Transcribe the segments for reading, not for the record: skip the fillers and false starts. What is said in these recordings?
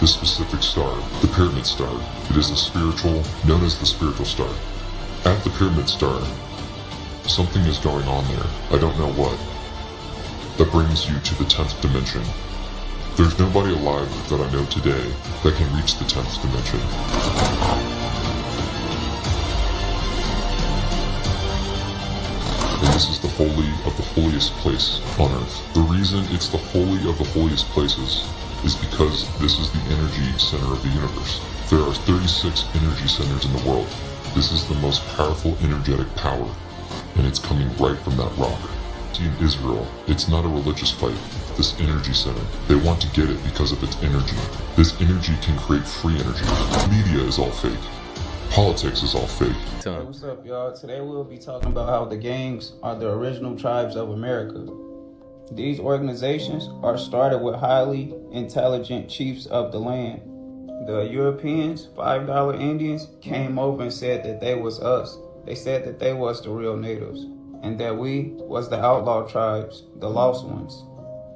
This specific star, the Pyramid Star, it is known as the spiritual star. At the Pyramid Star, something is going on there, I don't know what, that brings you to the 10th dimension. There's nobody alive that I know today that can reach the 10th dimension. And this is the holy of the holiest place on earth. The reason it's the holy of the holiest places is because this is the energy center of the universe. There are 36 energy centers in the world. This is the most powerful energetic power, and it's coming right from that rock. In Israel, it's not a religious fight. This energy center, they want to get it because of its energy. This energy can create free energy. Media is all fake. Politics is all fake. Hey, what's up, y'all? Today we'll be talking about how the gangs are the original tribes of America. These organizations are started with highly intelligent chiefs of the land. The Europeans, $5 Indians, came over and said that they was us. They said that they was the real natives, and that we was the outlaw tribes, the lost ones.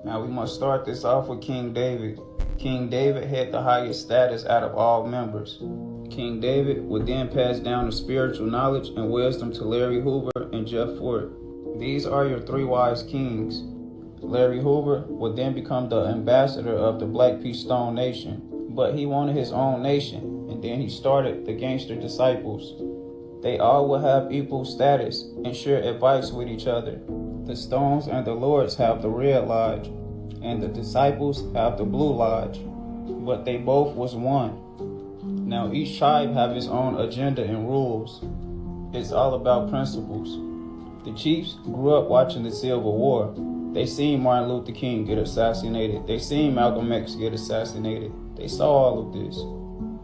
Now we must start this off with King David. King David had the highest status out of all members. King David would then pass down the spiritual knowledge and wisdom to Larry Hoover and Jeff Fort. These are your three wise kings. Larry Hoover would then become the ambassador of the Black P. Stone Nation, but he wanted his own nation, and then he started the Gangster Disciples. They all will have equal status and share advice with each other. The Stones and the Lords have the Red Lodge, and the Disciples have the Blue Lodge, but they both was one. Now each tribe have its own agenda and rules. It's all about principles. The chiefs grew up watching the Civil War. They seen Martin Luther King get assassinated. They seen Malcolm X get assassinated. They saw all of this.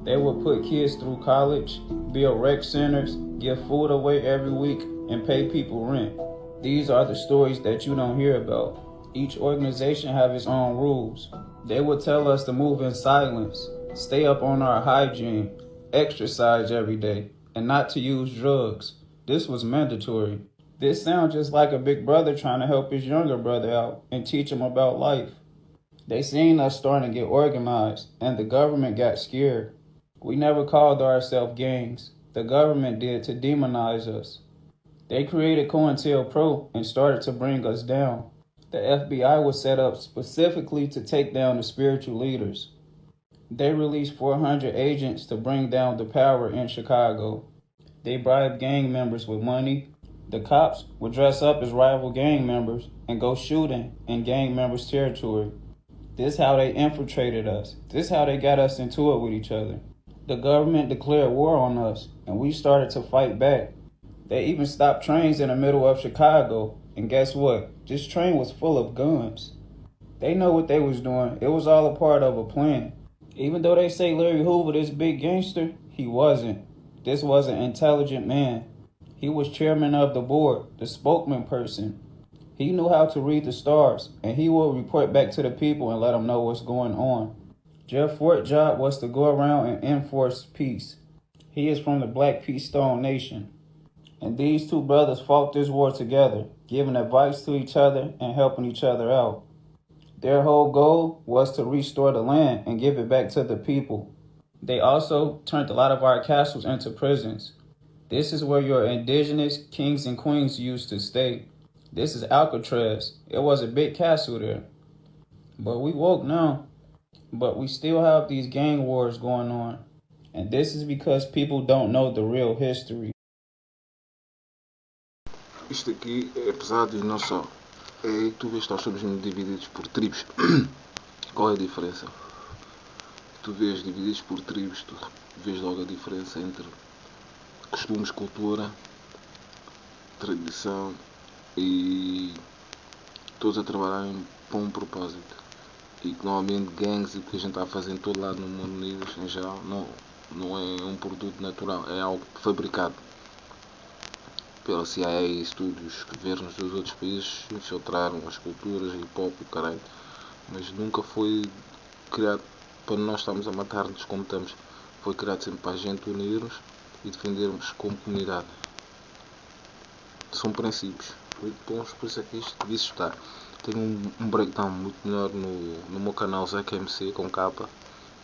They would put kids through college, build rec centers, give food away every week, and pay people rent. These are the stories that you don't hear about. Each organization have its own rules. They would tell us to move in silence, stay up on our hygiene, exercise every day, and not to use drugs. This was mandatory. This sounds just like a big brother trying to help his younger brother out and teach him about life. They seen us starting to get organized, and the government got scared. We never called ourselves gangs. The government did to demonize us. They created COINTELPRO and started to bring us down. The FBI was set up specifically to take down the spiritual leaders. They released 400 agents to bring down the power in Chicago. They bribed gang members with money. The cops would dress up as rival gang members and go shooting in gang members' territory. This is how they infiltrated us. This is how they got us into it with each other. The government declared war on us, and we started to fight back. They even stopped trains in the middle of Chicago, and guess what? This train was full of guns. They know what they was doing. It was all a part of a plan. Even though they say Larry Hoover this big gangster, he wasn't. This was an intelligent man. He was chairman of the board, the spokesman person. He knew how to read the stars, and he would report back to the people and let them know what's going on. Jeff Fort's job was to go around and enforce peace. He is from the Black P. Stone Nation. And these two brothers fought this war together, giving advice to each other and helping each other out. Their whole goal was to restore the land and give it back to the people. They also turned a lot of our castles into prisons. This is where your indigenous kings and queens used to stay. This is Alcatraz. It was a big castle there. But we woke now. But we still have these gang wars going on. And this is because people don't know the real history. Isto aqui é pesado e não só. É tu vês que nós somos divididos por tribos. Qual é a diferença? Tu vês divididos por tribos, tu vês logo a diferença entre costumes, cultura, tradição e todos a trabalharem para um propósito. E que normalmente gangues e o que a gente está a fazer em todo lado no mundo livre em geral não é um produto natural, é algo fabricado pela CIA e estúdios, governos dos outros países infiltraram as culturas, hip hop e caralho, mas nunca foi criado para nós estarmos a matar-nos como estamos. Foi criado sempre para a gente unir-nos e defendermos como comunidade. São princípios muito bons, por isso é que isto devia estar. Tenho um breakdown muito melhor no meu canal ZekaMc com capa.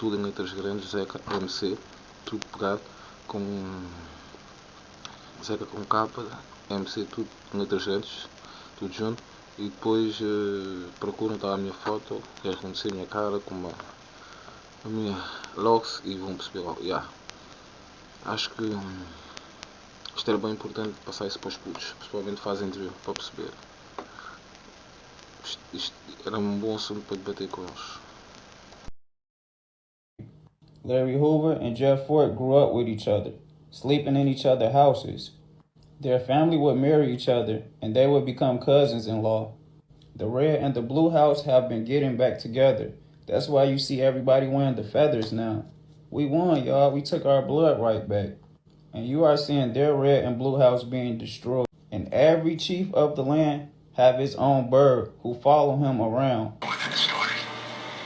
tudo em letras grandes, ZekaMc, tudo pegado, com Zeka com capa, MC, tudo em letras grandes, tudo junto. E depois procuram, está a minha foto, quero reconhecer a minha cara com a minha logs e vão perceber logo. Yeah. Acho que isto era bem importante passar isso para os putos, principalmente fazem interview, para perceber. Isto era um bom assunto para debater com eles. Larry Hoover and Jeff Fort grew up with each other, sleeping in each other's houses. Their family would marry each other, and they would become cousins-in-law. The red and the blue house have been getting back together. That's why you see everybody wearing the feathers now. We won, y'all. We took our blood right back. And you are seeing their red and blue house being destroyed. And every chief of the land have his own bird who follow him around. More than a story.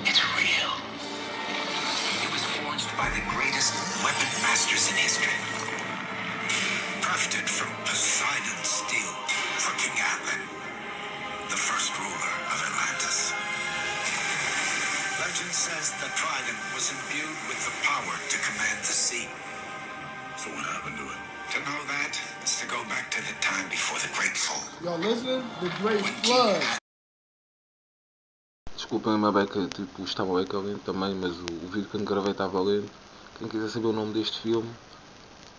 It's real. It was forged by the greatest weapon masters in history. Crafted from Poseidon's steel for King Atlan, the first ruler of Atlantis. Legend says the trident was imbued with the power to command the sea. So what happened to it? To know that is to go back to the time before the Great Fall. Y'all listen? The Great Flood. Desculpem a beca, tipo, estava a beca lento também, mas o vídeo que eu gravei estava lento. Quem quiser saber o nome deste filme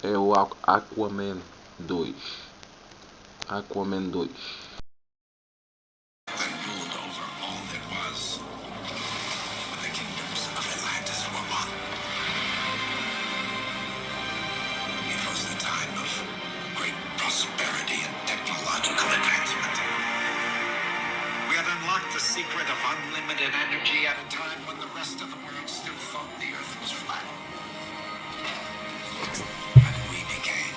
é o Aquaman 2. Aquaman 2. That ruled over all that was when the kingdoms of Atlantis were one. It was the time of great prosperity and technological advancement. We had unlocked the secret of unlimited energy at a time when the rest of the world still thought the earth was flat. And we became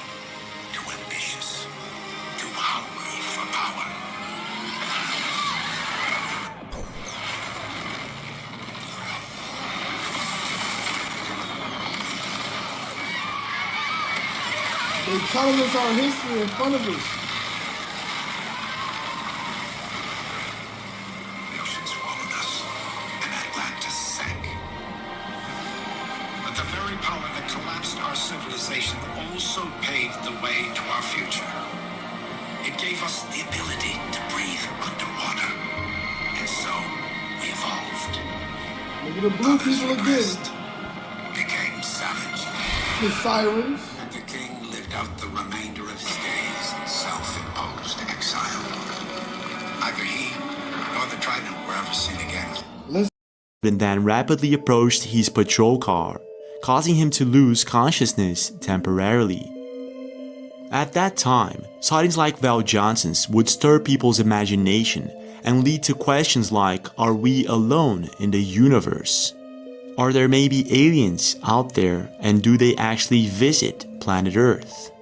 too ambitious, too hungry for power. They telling us our history in front of us. The ocean swallowed us, and Atlantis sank. But the very power that collapsed our civilization also paved the way to our future. It gave us the ability to breathe underwater, and so we evolved. Look at the blue Others people again. regressed, became savage, The sirens. and the king lived out the remainder of his days in self-imposed exile. Neither he nor the trident were ever seen again. And then rapidly approached his patrol car, causing him to lose consciousness temporarily. At that time, sightings like Val Johnson's would stir people's imagination and lead to questions like, are we alone in the universe? Are there maybe aliens out there, and do they actually visit planet Earth?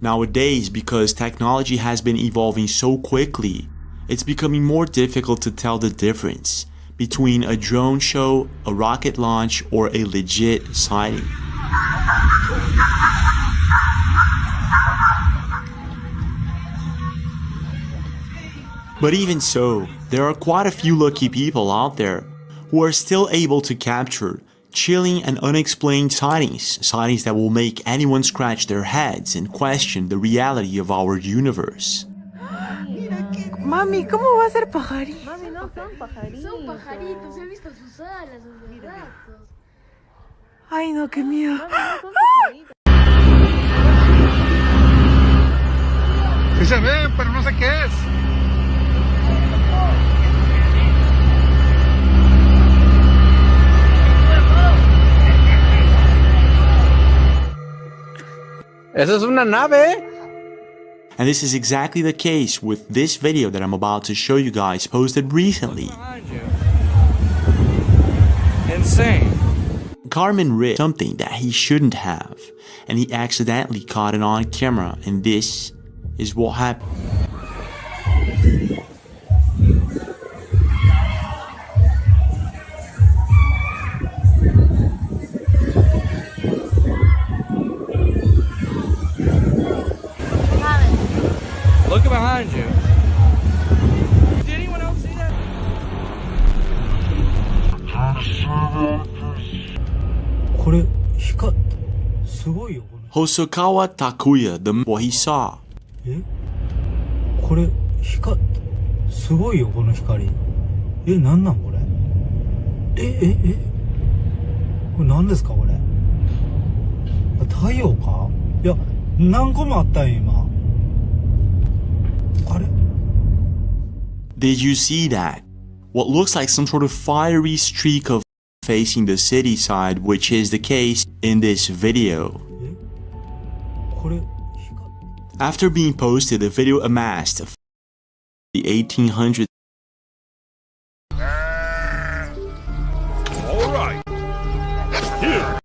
Nowadays, because technology has been evolving so quickly, it's becoming more difficult to tell the difference between a drone show, a rocket launch, or a legit sighting. But even so, there are quite a few lucky people out there who are still able to capture chilling and unexplained sightings that will make anyone scratch their heads and question the reality of our universe. Mami, ¿cómo va a ser pajarito? Mami, no son pajaritos. Son pajaritos, he visto sus alas hace rato. Ay, no, qué miedo. Mami, no son pajaritos. Sí se ve, pero no sé qué es. Esa es una nave. And this is exactly the case with this video that I'm about to show you guys, posted recently. Insane. Carmen rigged something that he shouldn't have, and he accidentally caught it on camera, and this is what happened. Look behind you. Did anyone else see that? Hosokawa Takuya, what he saw. これすごいよこの光。なんなんこれ。これ何ですかこれ。太陽か。いや何個もあったんよ今。あれ。 Did you see that? What looks like some sort of fiery streak of facing the city side, which is the case in this video. After being posted, the video amassed the 1800s. All right. Here.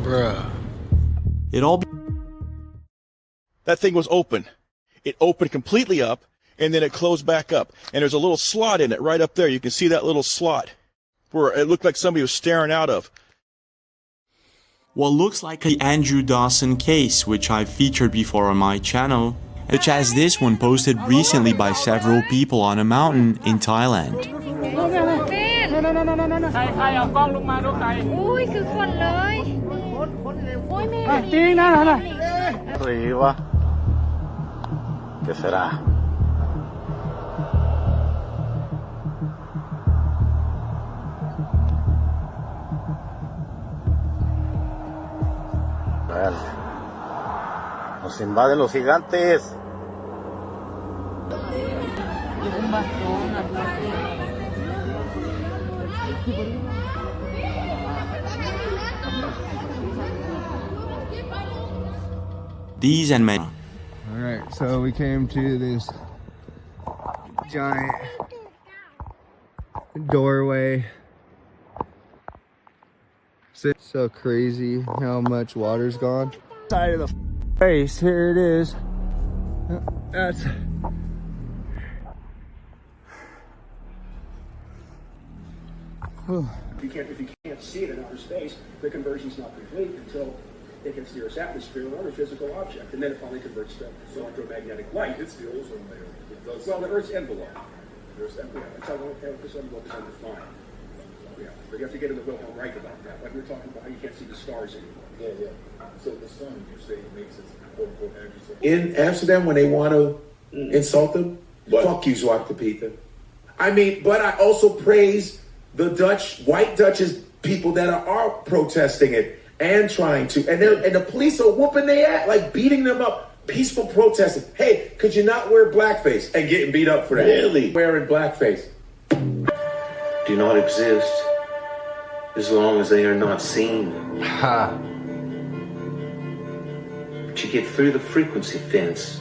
Bruh. That thing was open. It opened completely up, and then it closed back up. And there's a little slot in it right up there. You can see that little slot where it looked like somebody was staring out of. What looks like the Andrew Dawson case, which I've featured before on my channel, such as this one posted recently by several people on a mountain in Thailand. ใครเอากล้องลงมาดูใครอุ้ยคือคนเลยโอ้ยแม่จริงนะนะ Arriba. ¿Qué será? Bueno, nos invaden los gigantes. These and many. Alright, so we came to this giant doorway. It's so crazy how much water's gone. Side of the face, here it is. That's If you can't see it in outer space, the conversion's not complete until it hits the Earth's atmosphere or other physical object, and then it finally converts to electromagnetic light. It's the ozone layer. It does. Well, the Earth's envelope. There's envelope. That's how this envelope is undefined. Yeah, but you have to get in the Wilhelm Reich about that. Like we were talking about how you can't see the stars anymore. Yeah. So the sun, you say, makes its quote-unquote energy. In Amsterdam, when they want to insult them, fuck you, Zwarte Pieter. I mean, but I also praise the Dutch, white Dutch's people that are protesting it and trying to, and the police are whooping their ass, like beating them up. Peaceful protesting. Hey, could you not wear blackface? And getting beat up for that. Really? Wearing blackface. Do not exist as long as they are not seen. Ha! But you get through the frequency fence.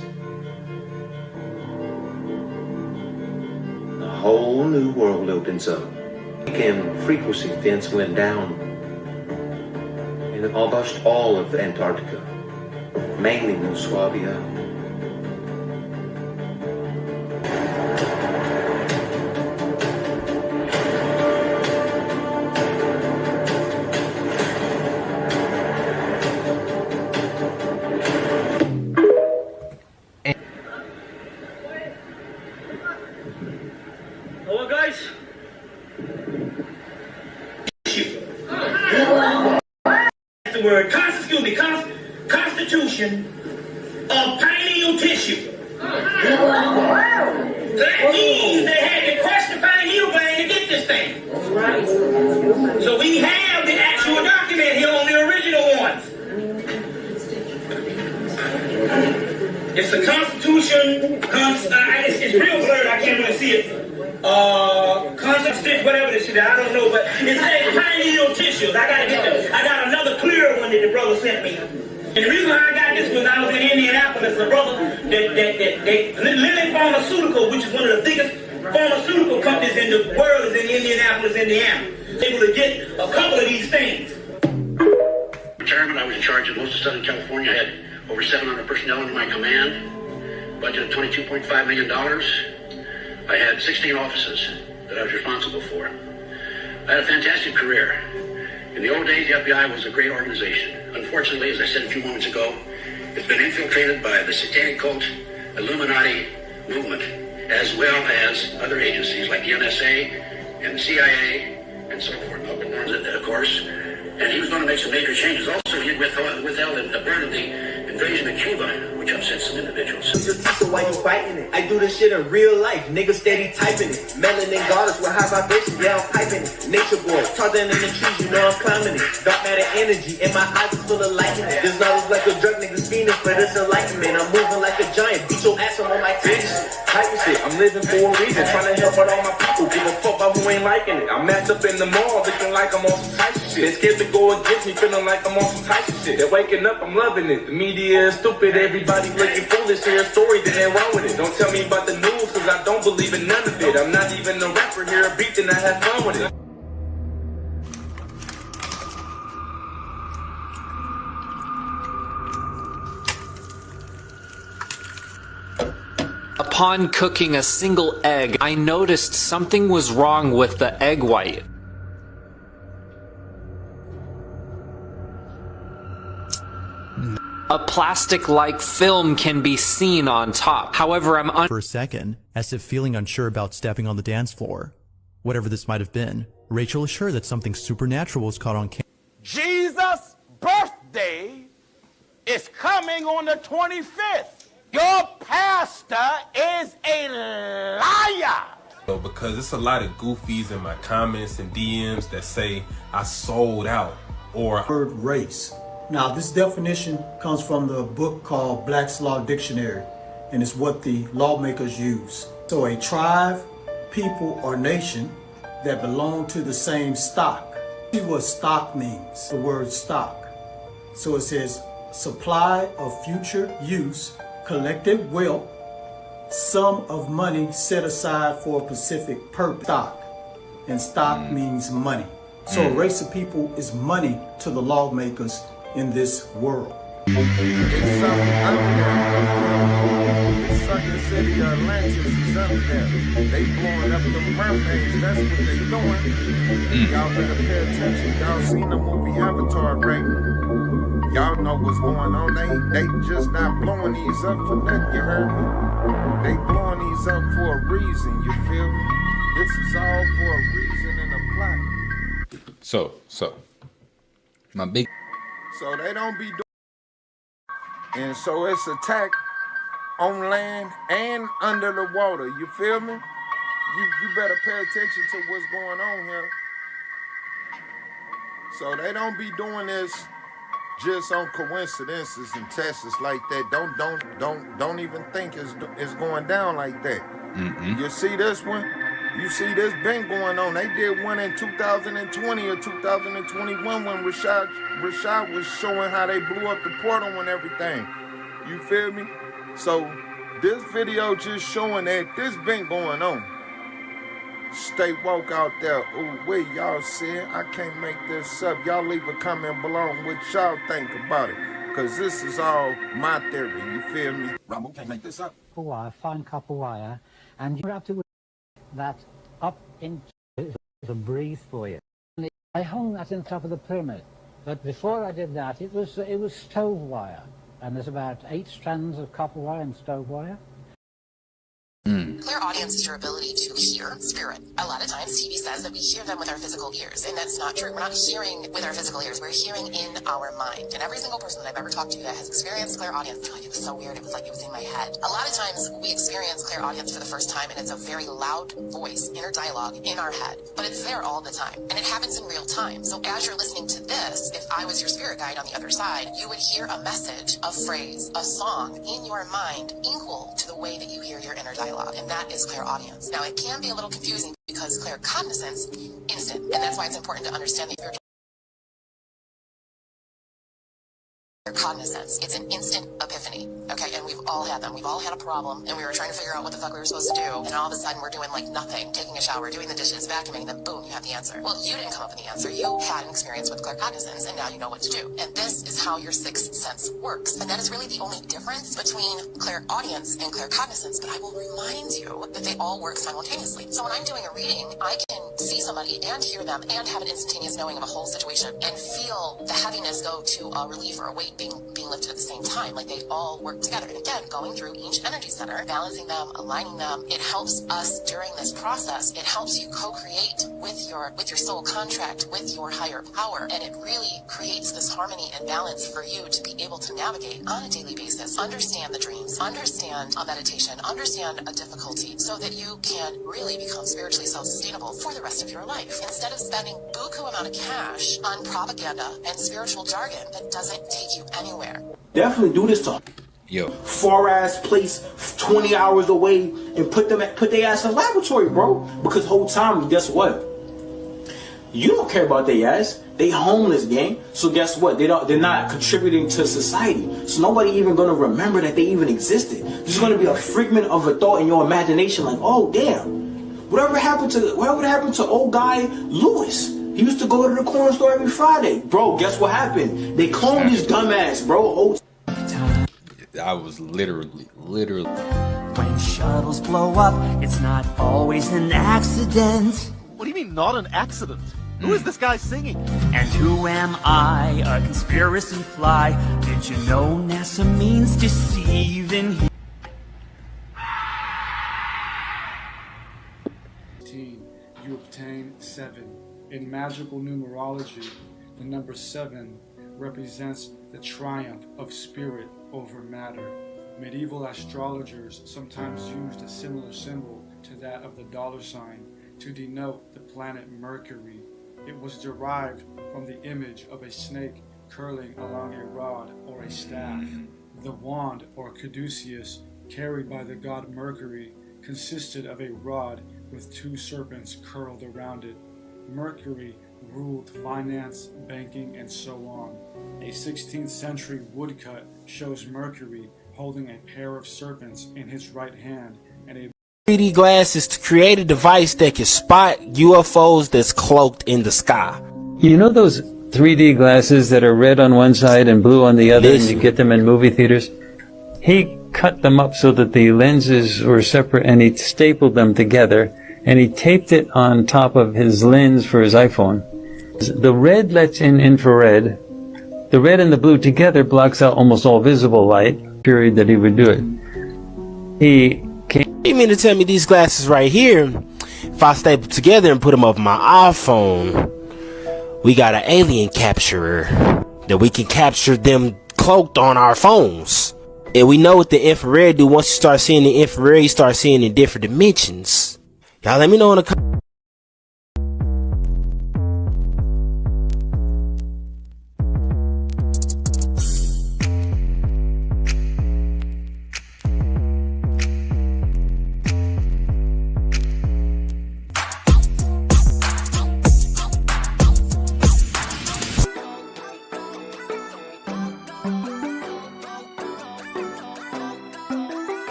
A whole new world opens up. And frequency fence went down in almost all of Antarctica, mainly New Swabia. Hello, guys. The word constitution of pineal tissue. That means they had to crush the pineal gland to get this thing. So we have the actual document here on the original ones. It's the Constitution. It's real blurred. I can't really see it. Concept, whatever this shit, I don't know, but it says pineal tissues. I got another clear one that the brother sent me. And the reason why I got this was I was in Indianapolis, the brother Lilly Pharmaceutical, which is one of the biggest pharmaceutical companies in the world, is in Indianapolis, Indiana. Able to get a couple of these things. Retirement, I was in charge of most of Southern California. I had over 700 personnel under my command. Budget of $22.5 million. I had 16 offices that I was responsible for. I had a fantastic career. In the old days, the FBI was a great organization. Unfortunately, as I said a few moments ago, it's been infiltrated by the satanic cult, Illuminati movement, as well as other agencies like the NSA and the CIA and and so forth, and open arms, of course. And he was going to make some major changes. Also, he withheld and aborted the invasion of Cuba, which upset some individuals. So why you fighting it? I do this shit in real life. Niggas steady typing it. Melanin goddess with high vibration, yeah, I'm piping it. Nature boy, taller than the trees, you know I'm climbing it. Dark matter energy, and my eyes is full of lightning. This knowledge like a drug niggas fiending for this enlightenment. I'm moving like a giant, beat your ass, I'm on my titties. Type of shit, I'm living for a reason, trying to help out all my people. Give a fuck about who ain't liking it. I'm masked up in the mall, looking like I'm on some type of shit. They scared to go against me, feeling like I'm on some type of shit. They're waking up, I'm loving it. The media is stupid, everybody looking foolish. Hear a story, then they're wrong with it. Don't tell me about the news, cause I don't believe in none of it. I'm not even a rapper, hear a beat, then I have fun with it. Upon cooking a single egg, I noticed something was wrong with the egg white. A plastic-like film can be seen on top. However, I'm for a second, as if feeling unsure about stepping on the dance floor. Whatever this might have been, Rachel is sure that something supernatural was caught on camera. Jesus' birthday is coming on the 25th. Your pastor is a liar. Because it's a lot of goofies in my comments and DMs that say I sold out or word race. Now, this definition comes from the book called Black's Law Dictionary, and it's what the lawmakers use. So a tribe, people, or nation that belong to the same stock. See what stock means, the word stock. So it says supply of future use, collective wealth, sum of money set aside for a specific purpose. Stock. And stock means money. So a race of people is money to the lawmakers in this world. It's something up there. This sucker city of Atlantis is up there. They blowing up the mermaids. That's what they doing. Y'all better pay attention. Y'all seen the movie Avatar, right? Y'all know what's going on. They just not blowing these up for nothing, you heard me? They blowing these up for a reason, you feel me? This is all for a reason and a plot. So, my big... So they don't be doing... And so it's attack on land and under the water, you feel me? You better pay attention to what's going on here. So they don't be doing this just on coincidences and tests like that. Don't even think it's going down like that. You see this one? You see this been going on. They did one in 2020 or 2021 when Rashad was showing how they blew up the portal and everything. You feel me? So this video just showing that this been going on. Stay woke out there. Ooh, wait, y'all see it? I can't make this up. Y'all leave a comment below on what y'all think about it. Because this is all my theory. You feel me? Rambo can't make this up. Wire, fine copper wire, and you have to that up into the breathe for you. I hung that in the top of the pyramid, but before I did that, it was stove wire, and there's about 8 strands of copper wire and stove wire. Clairaudience is your ability to hear spirit. A lot of times TV says that we hear them with our physical ears, and that's not true. We're not hearing with our physical ears, we're hearing in our mind. And every single person that I've ever talked to that has experienced clairaudience, it was so weird, it was like it was in my head. A lot of times we experience clairaudience for the first time, and it's a very loud voice, inner dialogue in our head, but it's there all the time, and it happens in real time. So as you're listening to this, if I was your spirit guide on the other side, you would hear a message, a phrase, a song in your mind equal to the way that you hear your inner dialogue, and that is clairaudience. Now, it can be a little confusing because claircognizance, instant, and that's why it's important to understand the spiritual cognizance. It's an instant epiphany, okay? And we've all had them. We've all had a problem, and we were trying to figure out what the fuck we were supposed to do, and all of a sudden we're doing like nothing, taking a shower, doing the dishes, vacuuming, and then boom, you have the answer. Well, you didn't come up with the answer. You had an experience with claircognizance, and now you know what to do. And this is how your sixth sense works. And that is really the only difference between clairaudience and claircognizance, but I will remind you that they all work simultaneously. So when I'm doing a reading, I can see somebody and hear them and have an instantaneous knowing of a whole situation and feel the heaviness go to a relief or a weight being lifted at the same time. Like they all work together. And again, going through each energy center, balancing them, aligning them, it helps us during this process. It helps you co-create with your soul contract, with your higher power. And it really creates this harmony and balance for you to be able to navigate on a daily basis, understand the dreams, understand a meditation, understand a difficulty, so that you can really become spiritually self-sustainable for the rest of your life. Instead of spending buku amount of cash on propaganda and spiritual jargon that doesn't take you anywhere. Definitely do this to far ass place 20 hours away and put their ass in a laboratory, bro. Because whole time, guess what? You don't care about their ass. They homeless, gang. So guess what? They're not contributing to society. So nobody even gonna remember that they even existed. There's gonna be a figment of a thought in your imagination, like, oh damn, whatever happened to old guy Lewis? He used to go to the corner store every Friday. Bro, guess what happened? They cloned his dumbass, bro. I was literally. When shuttles blow up, it's not always an accident. What do you mean, not an accident? Who is this guy singing? And who am I, a conspiracy fly? Did you know NASA means deceiving? You obtain 7. In magical numerology, the number 7 represents the triumph of spirit over matter. Medieval astrologers sometimes used a similar symbol to that of the $sign to denote the planet Mercury. It was derived from the image of a snake curling along a rod or a staff. The wand, or caduceus, carried by the god Mercury, consisted of a rod with 2 serpents curled around it. Mercury ruled finance, banking, and so on. A 16th century woodcut shows Mercury holding a pair of serpents in his right hand and a 3D glasses to create a device that can spot UFOs that's cloaked in the sky. You know those 3D glasses that are red on one side and blue on the other, and you get them in movie theaters? He cut them up so that the lenses were separate, and he stapled them together, and he taped it on top of his lens for his iPhone. The red lets in infrared. The red and the blue together blocks out almost all visible light. Period that he would do it. You mean to tell me these glasses right here, if I staple together and put them up my iPhone, we got an alien capturer that we can capture them cloaked on our phones? And we know what the infrared do. Once you start seeing the infrared, you start seeing in different dimensions. Y'all let me know in the comments.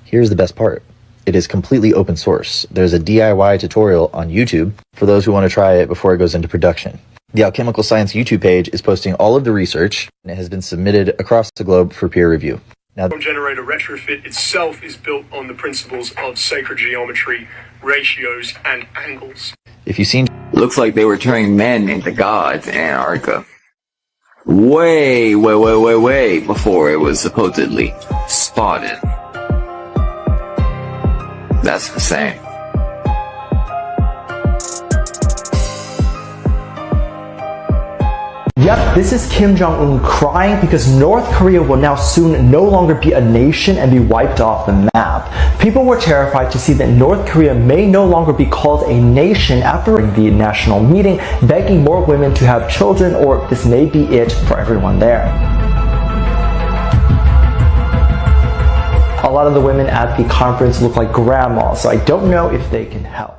Here's the best part. It is completely open source. There's a DIY tutorial on YouTube for those who want to try it before it goes into production. The Alchemical Science YouTube page is posting all of the research, and it has been submitted across the globe for peer review. Now, generator retrofit itself is built on the principles of sacred geometry, ratios, and angles. if you've seen... Looks like they were turning men into gods in Antarctica. Way before it was supposedly spotted. That's insane. Yep, this is Kim Jong-un crying because North Korea will now soon no longer be a nation and be wiped off the map. People were terrified to see that North Korea may no longer be called a nation after the national meeting, begging more women to have children, or this may be it for everyone there. A lot of the women at the conference look like grandmas, so I don't know if they can help.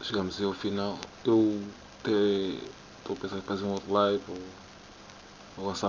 Chegamos ao final. Eu estou a pensar em fazer um outro live ou lançar